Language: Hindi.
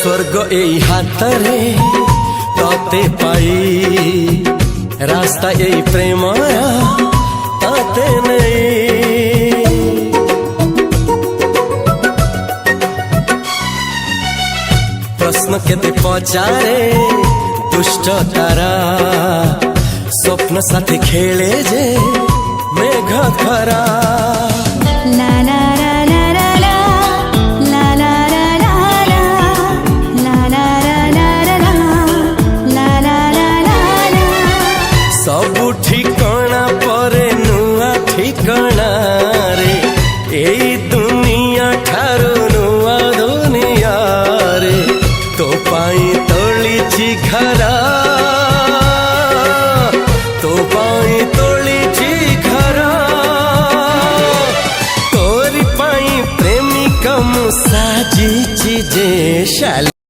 स्वर्ग एई हातरे तते पाई रास्ता एई प्रेमया तते नहीं। प्रश्न केते पचारे दुष्ट तारा स्वप्न साथी खेले जे मेघ खरा। ला ला सबु ठिकाना परे नुआ ठिकाना रे एई दुनिया ठारू नुआ दुनिया रे। तो पाई तोलिछि घरा तो पाई तोलिछि घरा तोरी पाई प्रेमिका मु साजिछि जे शाली।